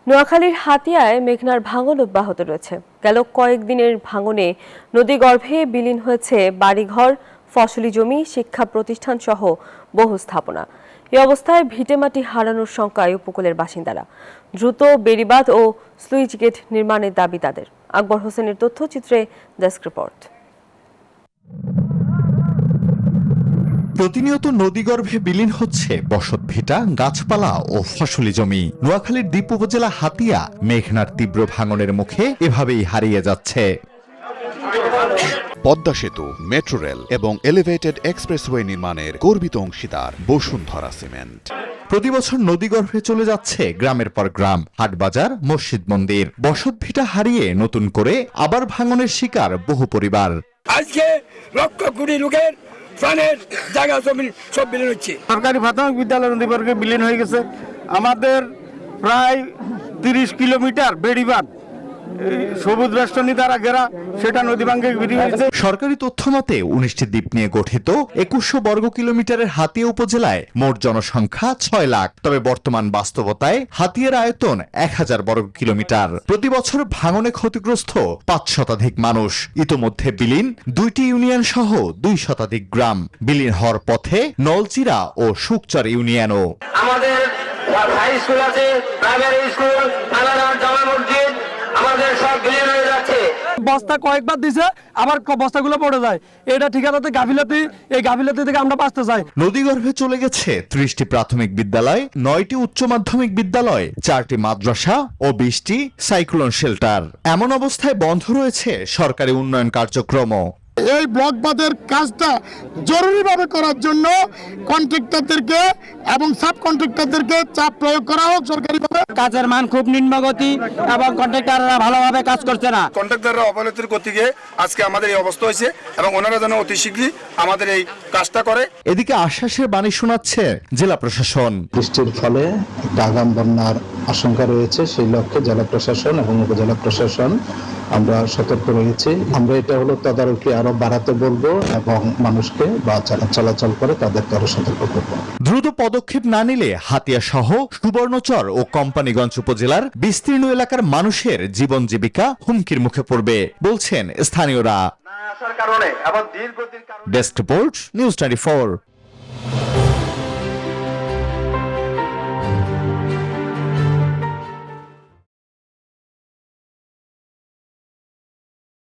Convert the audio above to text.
নোয়াখালীর হাতিয়ায় মেঘনার ভাঙন অব্যাহত রয়েছে। গেল কয়েকদিনের ভাঙনে নদীগর্ভে বিলীন হয়েছে বাড়িঘর, ফসলি জমি, শিক্ষা প্রতিষ্ঠান সহ বহু স্থাপনা। এ অবস্থায় ভিটেমাটি হারানোর শঙ্কায় উপকূলের বাসিন্দারা। দ্রুত বেড়িবাঁধ ও স্লুইস গেট নির্মাণের দাবি তাদের। আকবর হোসেনের তথ্যচিত্রে ডেস্ক রিপোর্ট। প্রতিনিয়ত নদীগর্ভে বিলীন হচ্ছে বসতভিটা, গাছপালা ও ফসলি জমি। নোয়াখালীর দ্বীপ উপজেলা হাতিয়া মেঘনার তীব্র ভাঙনের মুখে এভাবেই হারিয়ে যাচ্ছে। পদ্মা সেতু, মেট্রো রেল এবং এলিভেটেড এক্সপ্রেসওয়ে নির্মাণের গর্বিত অংশীদার বসুন্ধরা সিমেন্ট। প্রতিবছর নদীগর্ভে চলে যাচ্ছে গ্রামের পর গ্রাম, হাটবাজার, মসজিদ মন্দির। বসতভিটা হারিয়ে নতুন করে আবার ভাঙনের শিকার বহু পরিবার। আজকে লক্ষ কোটি লোকের প্রাণের জায়গা জমি সব বিলীন হচ্ছে। সরকারি প্রাথমিক বিদ্যালয় নদীগর্ভে বিলীন হয়ে গেছে। আমাদের প্রায় 30 কিলোমিটার বেড়িবাঁধ সবুজ বেষ্টনী দ্বারা ঘেরা, সেটা নদী ভাঙ্গে বিলীন হয়েছে। সরকারি তথ্য মতে 19টি দ্বীপ নিয়ে গঠিত 2100 বর্গ কিলোমিটারের হাতিয়া উপজেলায় মোট জনসংখ্যা 6 লাখ। তবে বর্তমান বাস্তবতায় হাতিয়ার আয়তন 1000 বর্গ কিলোমিটার। প্রতি বছর ভাঙনে ক্ষতিগ্রস্ত 5 শতাধিক মানুষ। ইতোমধ্যে বিলীন 2টি ইউনিয়ন সহ 2 শতাধিক গ্রাম। বিলীন হওয়ার পথে নলচিরা ও শুকচর ইউনিয়নও। আমাদের হাই স্কুল আছে, প্রাইমারি স্কুল, থানার জামা মসজিদ, আমাদের সব বিলীন হয়ে যাচ্ছে। বস্তা কয়েকবার দিছে, আবার বস্তাগুলো পড়ে যায়। এটা ঠিকাদারদের গাফিলতি, এই গাফিলতি থেকে আমরা বাঁচতে চাই। নদীগর্ভে চলে গেছে 30টি প্রাথমিক বিদ্যালয়, 9টি উচ্চ মাধ্যমিক বিদ্যালয়, 4টি মাদ্রাসা ও 20টি সাইক্লোন শেল্টার। এমন অবস্থায় বন্ধ রয়েছে সরকারি উন্নয়ন কার্যক্রমও। এই ব্লক বাঁধের কাজটা জরুরিভাবে করার জন্য কন্ট্রাক্টরদেরকে এবং সাব কন্ট্রাক্টরদেরকে চাপ প্রয়োগ করা হোক সরকারিভাবে। কাজের মান খুব নিম্নগতি এবং কন্ট্রাক্টররা ভালোভাবে কাজ করছে না। কন্ট্রাক্টররা অবনতির গতিকে আজকে আমাদের এই অবস্থা হয়েছে এবং ওনারা যেন অতি শীঘ্রই আমাদের এই কাজটা করে। এদিকে আশ্বাসের বাণী শোনাচ্ছে জেলা প্রশাসন। বৃষ্টির ফলে একটা আগাম বন্যার আশঙ্কা রয়েছে, সেই লক্ষ্যে জেলা প্রশাসন এবং উপজেলা প্রশাসন আমরা সতর্ক রয়েছি। আমরা এটা হলো তদারকি আরো বাড়াতে বলবো এবং মানুষকে বা যারা চলাচল করে তাদেরকে আরো সতর্ক করবো। দ্রুত পদক্ষেপ না নিলে হাতিয়া সহ সুবর্ণচর ও কোম্পানীগঞ্জ উপজেলার বিস্তীর্ণ এলাকার মানুষের জীবন জীবিকা হুমকির মুখে পড়বে বলছেন স্থানীয়রা। আসার কারণে এবং দীর্ঘদিন ডেস্ক রিপোর্ট, নিউজ 24।